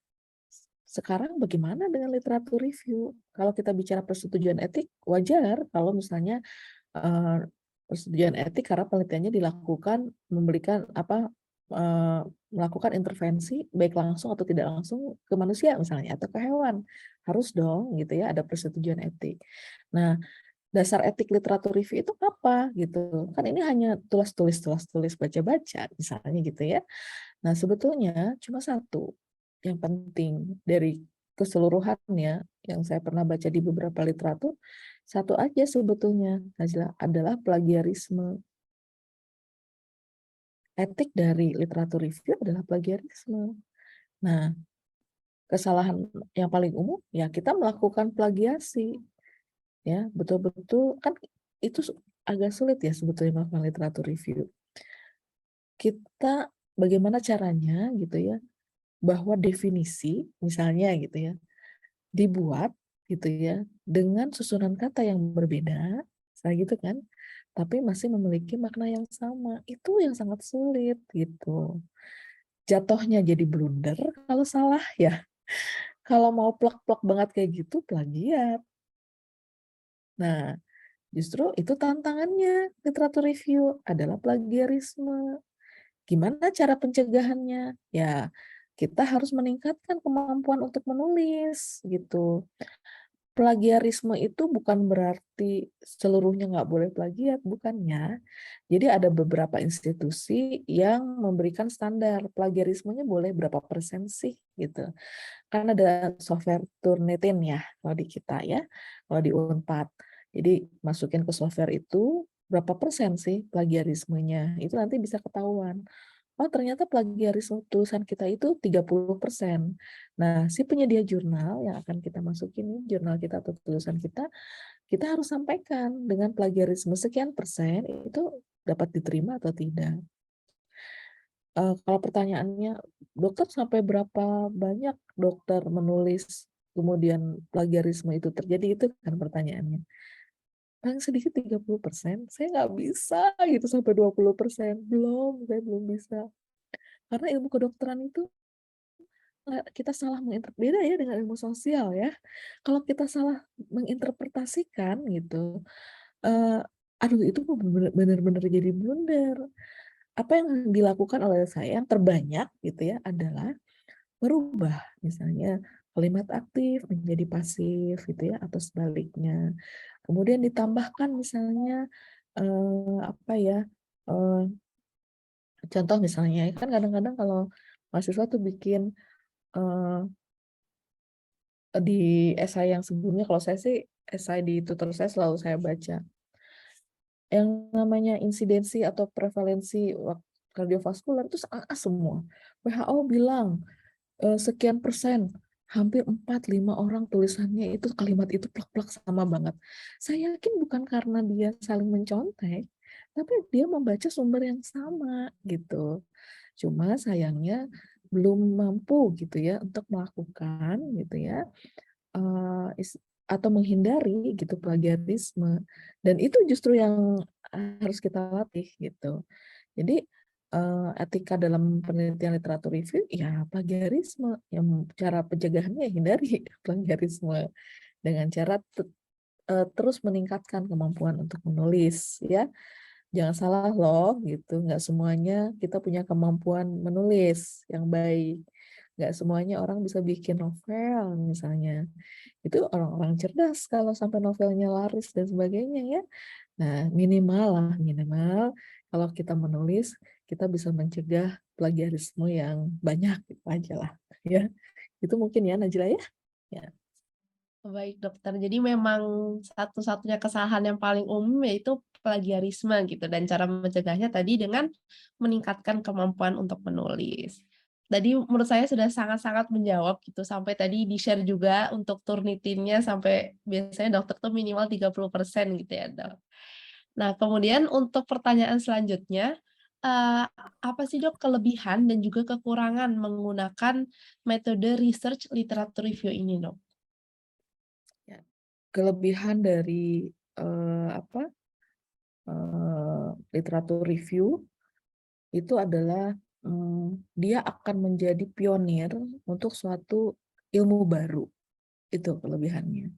sekarang bagaimana dengan literatur review? Kalau kita bicara persetujuan etik, wajar kalau misalnya persetujuan etik karena penelitiannya dilakukan memberikan apa melakukan intervensi baik langsung atau tidak langsung ke manusia misalnya atau ke hewan. Harus dong gitu ya ada persetujuan etik. Nah, dasar etik literatur review itu apa gitu. Kan ini hanya tulis-tulis baca-baca misalnya gitu ya. Nah, sebetulnya cuma satu yang penting dari keseluruhannya yang saya pernah baca di beberapa literatur, satu aja sebetulnya adalah plagiarisme. Etik dari literatur review adalah plagiarisme. Nah, kesalahan yang paling umum ya kita melakukan plagiasi. Ya, betul-betul kan itu agak sulit ya sebetulnya melakukan literatur review. Kita bagaimana caranya gitu ya bahwa definisi misalnya gitu ya dibuat gitu ya dengan susunan kata yang berbeda saya gitu kan tapi masih memiliki makna yang sama itu yang sangat sulit gitu jatuhnya jadi blunder kalau salah ya kalau mau plak-plak banget kayak gitu plagiat. Nah justru itu tantangannya literatur review adalah plagiarisme. Gimana cara pencegahannya? Ya, kita harus meningkatkan kemampuan untuk menulis gitu. Plagiarisme itu bukan berarti seluruhnya nggak boleh plagiat, bukannya. Jadi ada beberapa institusi yang memberikan standar plagiarismenya boleh berapa persen sih gitu. Kan ada software Turnitin ya kalau di kita ya, kalau di Unpad. Jadi masukin ke software itu berapa persen sih plagiarismenya. Itu nanti bisa ketahuan. Oh, ternyata plagiarisme tulisan kita itu 30%. Nah, si penyedia jurnal yang akan kita masukin jurnal kita atau tulisan kita harus sampaikan dengan plagiarisme sekian persen itu dapat diterima atau tidak. Kalau pertanyaannya, dokter sampai berapa banyak dokter menulis kemudian plagiarisme itu terjadi itu kan pertanyaannya. Paling sedikit 30%, saya nggak bisa gitu sampai 20%. Saya belum bisa. Karena ilmu kedokteran itu kita salah beda ya dengan ilmu sosial ya. Kalau kita salah menginterpretasikan gitu, aduh itu benar-benar jadi blunder. Apa yang dilakukan oleh saya yang terbanyak gitu ya adalah merubah misalnya kalimat aktif menjadi pasif gitu ya atau sebaliknya. Kemudian ditambahkan misalnya apa ya, eh, contoh misalnya kan kadang-kadang kalau mahasiswa tuh bikin eh, di esai yang sebelumnya, kalau saya sih esai di tutor saya selalu saya baca yang namanya insidensi atau prevalensi kardiovaskular itu A semua. WHO bilang sekian persen, hampir 4-5 orang tulisannya itu kalimat itu plak-plak sama banget. Saya yakin bukan karena dia saling mencontek, tapi dia membaca sumber yang sama gitu. Cuma sayangnya belum mampu gitu ya untuk melakukan gitu ya, atau menghindari gitu plagiarisme, dan itu justru yang harus kita latih gitu. Jadi etika dalam penelitian literatur review ya plagiarisme, yang cara pencegahannya ya hindari plagiarisme dengan cara terus meningkatkan kemampuan untuk menulis ya. Jangan salah loh gitu, nggak semuanya kita punya kemampuan menulis yang baik. Nggak semuanya orang bisa bikin novel misalnya. Itu orang-orang cerdas kalau sampai novelnya laris dan sebagainya ya. Nah, minimal kalau kita menulis, kita bisa mencegah plagiarisme yang banyak, gitu aja lah. Ya, itu mungkin ya Najla ya. Ya. Baik dokter, jadi memang satu-satunya kesalahan yang paling umum yaitu plagiarisme gitu, dan cara mencegahnya tadi dengan meningkatkan kemampuan untuk menulis. Tadi menurut saya sudah sangat-sangat menjawab gitu, sampai tadi di-share juga untuk Turnitinnya sampai biasanya dokter tuh minimal 30% gitu ya dok. Nah kemudian untuk pertanyaan selanjutnya, eee, apa sih dok kelebihan dan juga kekurangan menggunakan metode research literatur review ini dok? Ya. Kelebihan dari apa literatur review itu adalah dia akan menjadi pionir untuk suatu ilmu baru. Itu kelebihannya.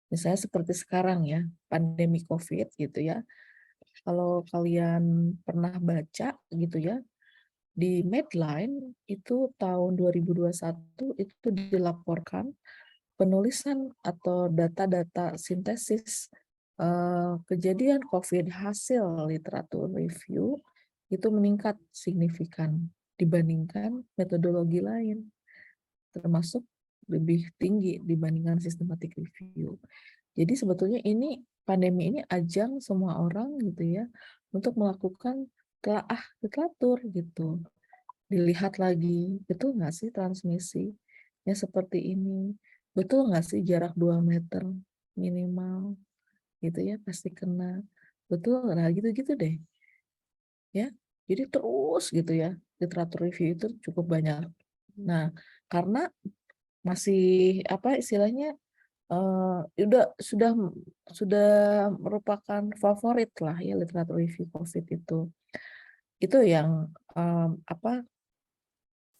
Misalnya seperti sekarang ya, pandemi COVID gitu ya. Kalau kalian pernah baca gitu ya, di Medline itu tahun 2021 itu dilaporkan penulisan atau data-data sintesis kejadian COVID hasil literatur review itu meningkat signifikan dibandingkan metodologi lain, termasuk lebih tinggi dibandingkan systematic review. Jadi sebetulnya ini pandemi ini ajang semua orang gitu ya untuk melakukan telaah literatur gitu. Dilihat lagi, betul nggak sih transmisinya seperti ini? Betul nggak sih jarak 2 meter minimal gitu ya pasti kena. Betul, nah gitu-gitu deh. Ya, jadi terus gitu ya literatur review itu cukup banyak. Nah, karena masih apa istilahnya sudah merupakan favorit lah ya literatur review COVID itu. Itu yang apa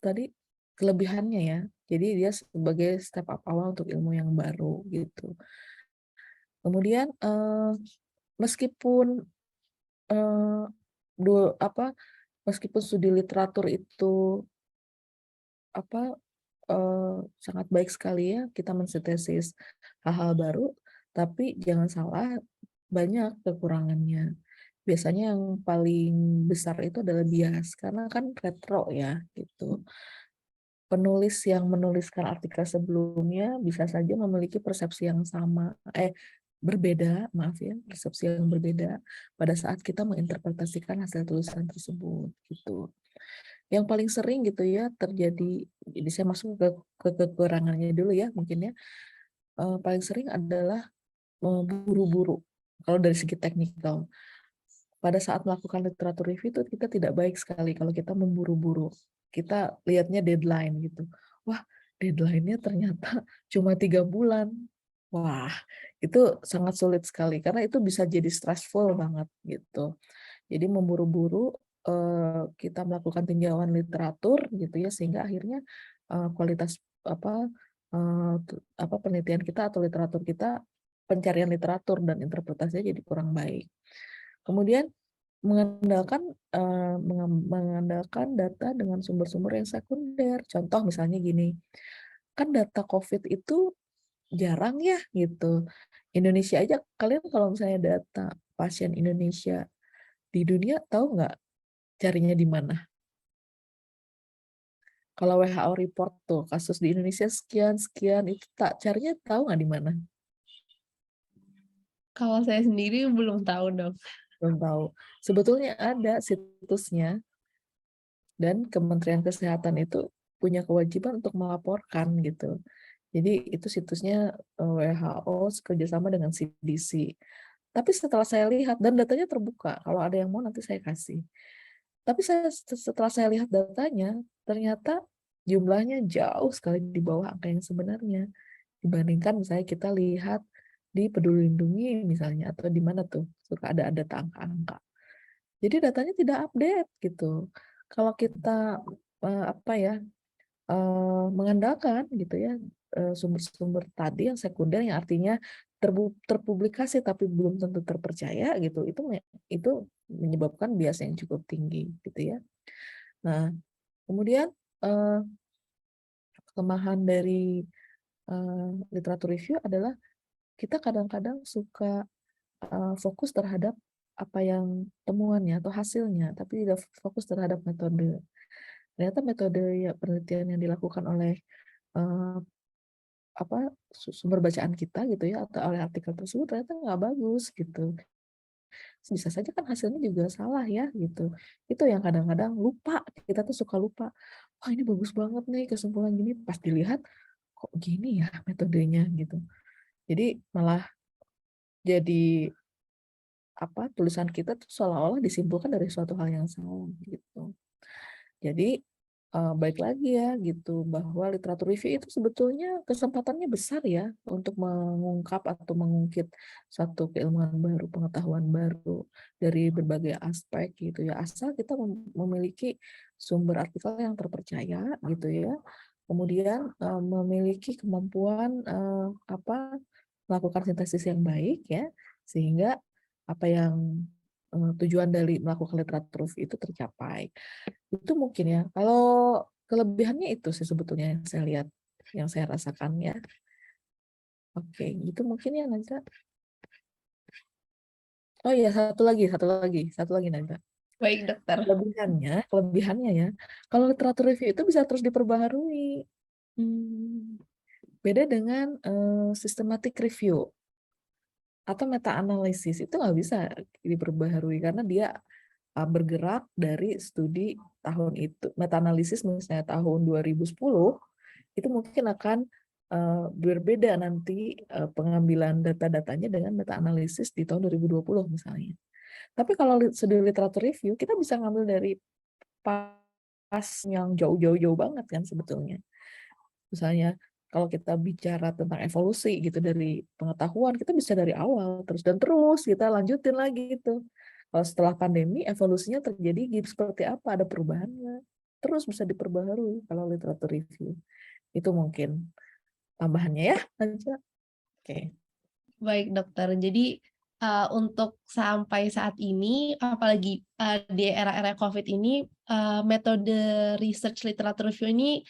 tadi kelebihannya ya. Jadi dia sebagai step up awal untuk ilmu yang baru gitu. Kemudian meskipun eh, apa meskipun studi literatur itu apa sangat baik sekali ya kita mensintesis hal-hal baru, tapi jangan salah banyak kekurangannya. Biasanya yang paling besar itu adalah bias karena kan retro ya gitu. Penulis yang menuliskan artikel sebelumnya bisa saja memiliki persepsi yang sama, berbeda, maaf ya, persepsi yang berbeda pada saat kita menginterpretasikan hasil tulisan tersebut gitu. Yang paling sering gitu ya terjadi, ini saya masuk ke kekurangannya dulu ya mungkin ya. Paling sering adalah buru-buru kalau dari segi teknikal. Pada saat melakukan literatur review itu kita tidak baik sekali kalau kita memburu-buru. Kita lihatnya deadline gitu. Wah, deadline-nya ternyata cuma 3 bulan. Wah, itu sangat sulit sekali karena itu bisa jadi stressful banget gitu. Jadi memburu-buru kita melakukan tinjauan literatur gitu ya sehingga akhirnya kualitas apa penelitian kita atau literatur kita, pencarian literatur dan interpretasinya jadi kurang baik. Kemudian mengandalkan data dengan sumber-sumber yang sekunder. Contoh misalnya gini, kan data COVID itu jarang ya gitu Indonesia aja, kalian kalau misalnya data pasien Indonesia di dunia, tahu nggak carinya di mana? Kalau WHO report tuh kasus di Indonesia sekian itu tak carinya tahu nggak di mana? Kalau saya sendiri belum tahu dong. Belum tahu. Sebetulnya ada situsnya, dan Kementerian Kesehatan itu punya kewajiban untuk melaporkan gitu. Jadi itu situsnya WHO kerjasama dengan CDC. Tapi setelah saya lihat, dan datanya terbuka, kalau ada yang mau nanti saya kasih. Tapi setelah saya lihat datanya, ternyata jumlahnya jauh sekali di bawah angka yang sebenarnya. Dibandingkan misalnya kita lihat di Peduli Lindungi misalnya, atau di mana tuh suka ada angka-angka. Jadi datanya tidak update gitu. Kalau kita mengandalkan gitu ya sumber-sumber tadi yang sekunder, yang artinya terpublikasi tapi belum tentu terpercaya gitu, itu menyebabkan bias yang cukup tinggi gitu ya. Nah, kemudian kelemahan dari literatur review adalah kita kadang-kadang suka fokus terhadap apa yang temuannya atau hasilnya, tapi tidak fokus terhadap metode. Ternyata metode ya, penelitian yang dilakukan oleh eh, sumber bacaan kita gitu ya, atau oleh artikel tersebut ternyata nggak bagus gitu. Bisa saja kan hasilnya juga salah ya gitu. Itu yang kadang-kadang lupa, kita tuh suka lupa. Wah, ini bagus banget nih kesimpulan gini, pas dilihat kok gini ya metodenya gitu. Jadi malah jadi tulisan kita tuh seolah-olah disimpulkan dari suatu hal yang salah gitu. Jadi baik lagi ya gitu, bahwa literatur review itu sebetulnya kesempatannya besar ya untuk mengungkap atau mengungkit satu keilmuan baru, pengetahuan baru dari berbagai aspek gitu ya, asal kita memiliki sumber artikel yang terpercaya gitu ya, kemudian memiliki kemampuan melakukan sintesis yang baik ya, sehingga apa yang tujuan dari melakukan literatur review itu tercapai. Itu mungkin ya. Kalau kelebihannya itu sih sebetulnya yang saya lihat, yang saya rasakan ya. Oke, gitu mungkin ya Najla. Oh iya, satu lagi Najla. Baik, dokter. Kelebihannya ya. Kalau literatur review itu bisa terus diperbaharui. Beda dengan systematic review atau meta analisis, itu nggak bisa diperbaharui karena dia bergerak dari studi tahun itu. Meta analisis misalnya tahun 2010 itu mungkin akan berbeda nanti pengambilan data-datanya dengan meta analisis di tahun 2020 misalnya. Tapi kalau studi literatur review, kita bisa ngambil dari pas yang jauh-jauh banget kan sebetulnya. Misalnya kalau kita bicara tentang evolusi gitu dari pengetahuan, kita bisa dari awal terus kita lanjutin lagi gitu. Kalau setelah pandemi evolusinya terjadi seperti apa, ada perubahannya, terus bisa diperbaharui kalau literatur review. Itu mungkin tambahannya ya, Najwa. Oke. Baik, dokter. Jadi untuk sampai saat ini, apalagi di era-era COVID ini, metode research literatur review ini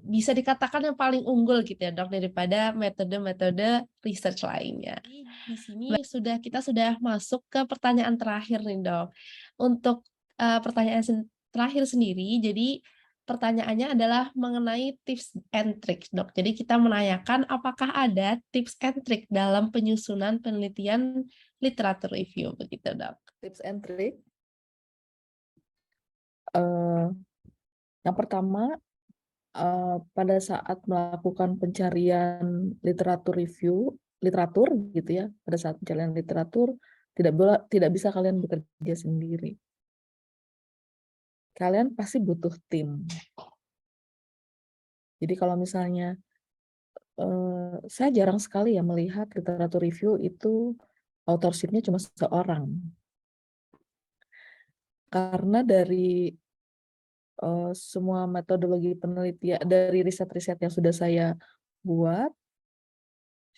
bisa dikatakan yang paling unggul gitu ya, dok, daripada metode-metode research lainnya. Di sini kita sudah masuk ke pertanyaan terakhir nih, dok. Untuk pertanyaan terakhir sendiri, jadi pertanyaannya adalah mengenai tips and tricks, dok. Jadi kita menanyakan apakah ada tips and trick dalam penyusunan penelitian literatur review, begitu, dok. Tips and trick. Yang pertama, pada saat melakukan pencarian literatur gitu ya, pada saat pencarian literatur tidak bisa kalian bekerja sendiri. Kalian pasti butuh tim. Jadi kalau misalnya saya jarang sekali ya melihat literatur review itu authorship-nya cuma seorang. Karena dari semua metodologi penelitian, dari riset-riset yang sudah saya buat,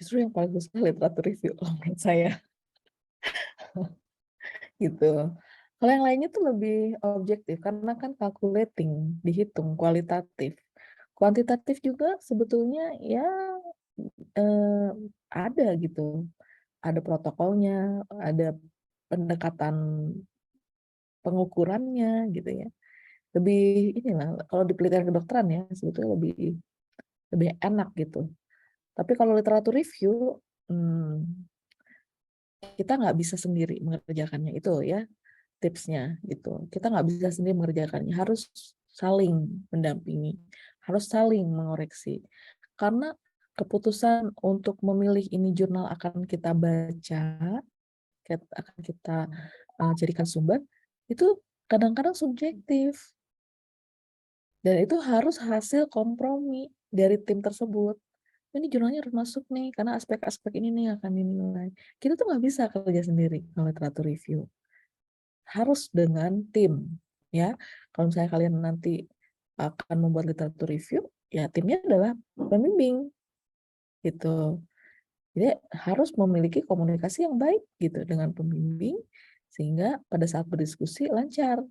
justru yang paling susah literatur review menurut saya. Gitu. Kalau yang lainnya tuh lebih objektif karena kan calculating, dihitung, kualitatif. Kuantitatif juga sebetulnya ya eee, ada gitu, ada protokolnya, ada pendekatan pengukurannya gitu ya. Lebih inilah, kalau di penelitian kedokteran ya, sebetulnya lebih lebih enak gitu. Tapi kalau literatur review, kita nggak bisa sendiri mengerjakannya, itu ya tipsnya gitu. Kita nggak bisa sendiri mengerjakannya, harus saling mendampingi, harus saling mengoreksi. Karena keputusan untuk memilih ini jurnal akan kita baca, akan kita jadikan sumber, itu kadang-kadang subjektif. Dan itu harus hasil kompromi dari tim tersebut. Ini jurnalnya harus masuk nih, karena aspek-aspek ini nih akan dinilai. Kita tuh nggak bisa kerja sendiri kalau literatur review. Harus dengan tim, ya. Kalau misalnya kalian nanti akan membuat literatur review, ya timnya adalah pembimbing, gitu. Jadi harus memiliki komunikasi yang baik gitu dengan pembimbing, sehingga pada saat berdiskusi lancar.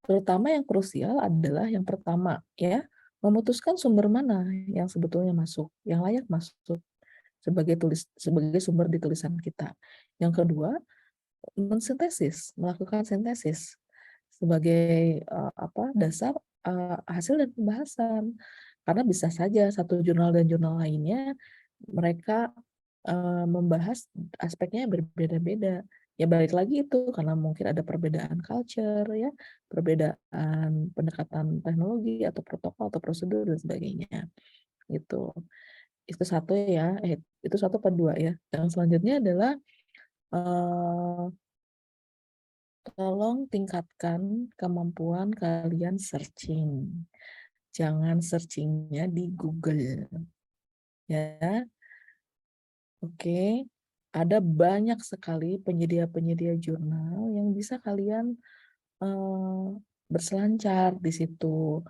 Terutama yang krusial adalah yang pertama ya, memutuskan sumber mana yang sebetulnya masuk, yang layak masuk sebagai sumber di tulisan kita. Yang kedua, melakukan sintesis sebagai dasar hasil dan pembahasan. Karena bisa saja satu jurnal dan jurnal lainnya mereka membahas aspeknya berbeda-beda. Ya balik lagi itu karena mungkin ada perbedaan culture ya, perbedaan pendekatan teknologi atau protokol atau prosedur dan sebagainya. Gitu. Itu satu ya, itu satu apa dua ya. Yang selanjutnya adalah tolong tingkatkan kemampuan kalian searching. Jangan searchingnya di Google. Ya, oke. Ada banyak sekali penyedia-penyedia jurnal yang bisa kalian berselancar di situ.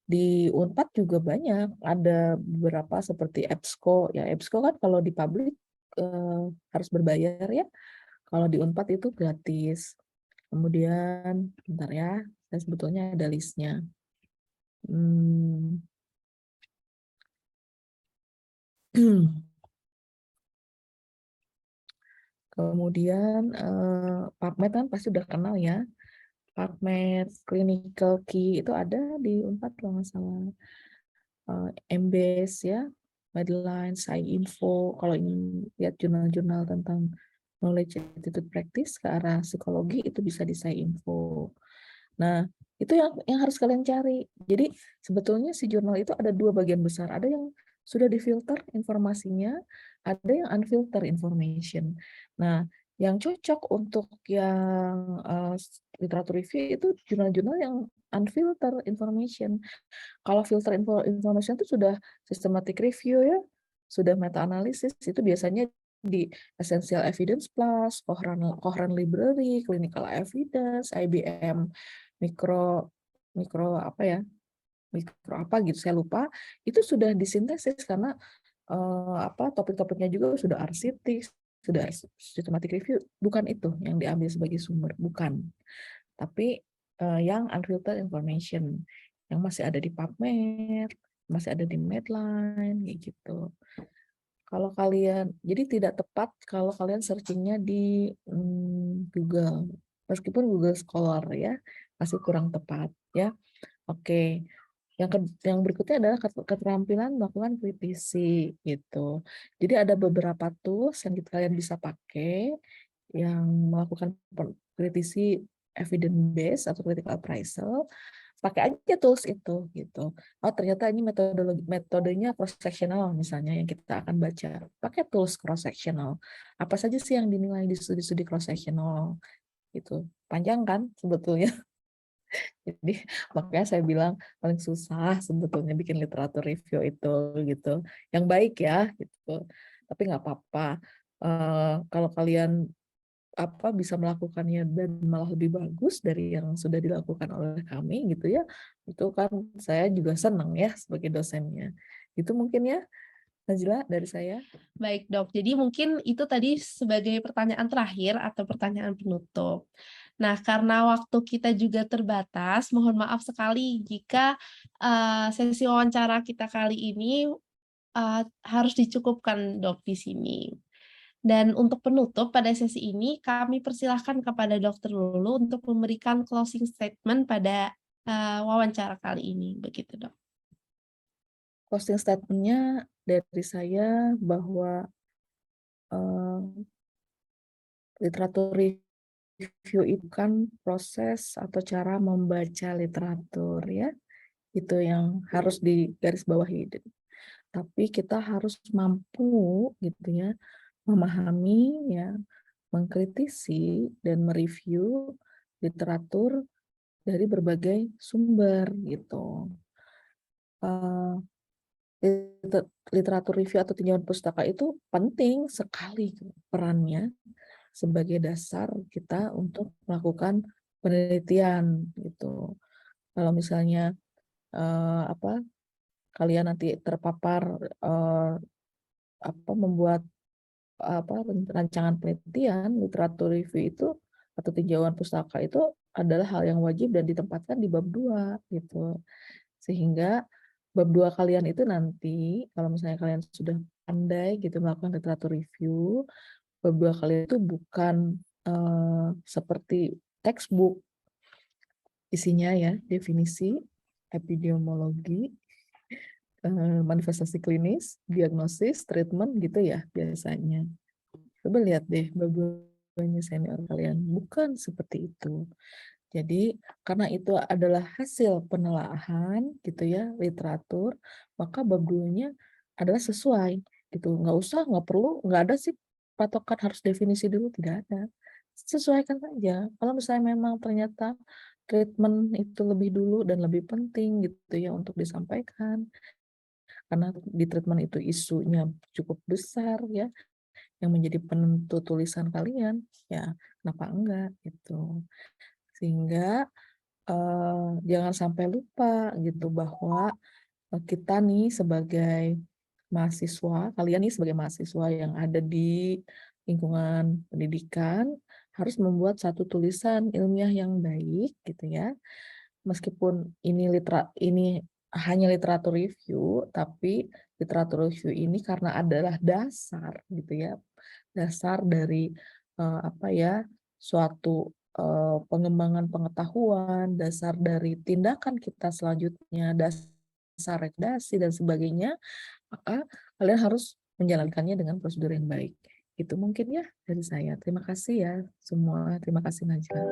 Di Unpad juga banyak, ada beberapa seperti EBSCO. Ya, EBSCO kan kalau di publik harus berbayar ya. Kalau di Unpad itu gratis. Kemudian, bentar ya, saya sebetulnya ada listnya. Hmm. Kemudian PubMed kan pasti udah kenal ya. PubMed, Clinical Key itu ada di Unpad kalau nggak salah. Embase ya, Medline, SciInfo. Kalau ingin lihat jurnal-jurnal tentang knowledge attitude practice ke arah psikologi itu bisa di SciInfo. Nah, itu yang harus kalian cari. Jadi sebetulnya si jurnal itu ada dua bagian besar. Ada yang sudah difilter informasinya, ada yang unfilter information. Nah, yang cocok untuk yang literatur review itu jurnal-jurnal yang unfilter information. Kalau filter information itu sudah systematic review ya, sudah meta analysis, itu biasanya di Essential Evidence Plus, Cochrane Library, Clinical Evidence, IBM mikro mikro apa ya, mikro apa gitu saya lupa, itu sudah disintesis karena topik-topiknya juga sudah arsitik, sudah systematic review, bukan itu yang diambil sebagai sumber, bukan. Tapi yang unfiltered information yang masih ada di PubMed, masih ada di Medline, kayak gitu. Kalau kalian, jadi tidak tepat kalau kalian searchingnya di Google, meskipun Google Scholar ya, masih kurang tepat ya. Oke, yang berikutnya adalah keterampilan melakukan kritisi gitu. Jadi ada beberapa tools yang kalian bisa pakai yang melakukan kritisi evidence based atau critical appraisal. Pakai aja tools itu gitu. Oh ternyata ini metodenya cross sectional misalnya yang kita akan baca. Pakai tools cross sectional. Apa saja sih yang dinilai di studi-studi cross sectional gitu. Panjang kan sebetulnya. Jadi makanya saya bilang paling susah sebetulnya bikin literatur review itu gitu. Yang baik ya gitu. Tapi nggak apa-apa. Kalau kalian bisa melakukannya dan malah lebih bagus dari yang sudah dilakukan oleh kami gitu ya, itu kan saya juga senang ya sebagai dosennya. Itu mungkin ya Najla dari saya. Baik dok, jadi mungkin itu tadi sebagai pertanyaan terakhir atau pertanyaan penutup. Nah, karena waktu kita juga terbatas, mohon maaf sekali jika sesi wawancara kita kali ini harus dicukupkan Dok di sini. Dan untuk penutup pada sesi ini kami persilahkan kepada Dokter Lulu untuk memberikan closing statement pada, wawancara kali ini, begitu Dok. Closing statement-nya dari saya bahwa literatur review itu kan proses atau cara membaca literatur ya, itu yang harus digarisbawahi. Tapi kita harus mampu gitu ya, memahami ya, mengkritisi dan mereview literatur dari berbagai sumber gitu. Literatur review atau tinjauan pustaka itu penting sekali perannya sebagai dasar kita untuk melakukan penelitian gitu. Kalau misalnya kalian nanti terpapar membuat rancangan penelitian, literatur review itu atau tinjauan pustaka itu adalah hal yang wajib dan ditempatkan di bab 2 gitu. Sehingga bab 2 kalian itu nanti kalau misalnya kalian sudah pandai gitu melakukan literatur review, bab 2 kalian itu bukan seperti textbook isinya ya, definisi, epidemiologi, manifestasi klinis, diagnosis, treatment gitu ya biasanya. Coba lihat deh bab 2-nya senior kalian, bukan seperti itu. Jadi karena itu adalah hasil penelaahan gitu ya, literatur, maka bab 2-nya adalah sesuai gitu. Nggak perlu, nggak ada sih patokan harus definisi dulu, tidak ada. Sesuaikan saja. Kalau misalnya memang ternyata treatment itu lebih dulu dan lebih penting gitu ya untuk disampaikan, karena di treatment itu isunya cukup besar ya, yang menjadi penentu tulisan kalian, ya kenapa enggak gitu. Sehingga jangan sampai lupa gitu bahwa kita nih sebagai mahasiswa, kalian nih sebagai mahasiswa yang ada di lingkungan pendidikan harus membuat satu tulisan ilmiah yang baik gitu ya. Meskipun ini hanya literatur review, tapi literatur review ini karena adalah dasar gitu ya, dasar dari suatu pengembangan pengetahuan, dasar dari tindakan kita selanjutnya, dasar redaksi dan sebagainya, maka kalian harus menjalankannya dengan prosedur yang baik. Itu mungkin ya dari saya. Terima kasih ya semua. Terima kasih Najla.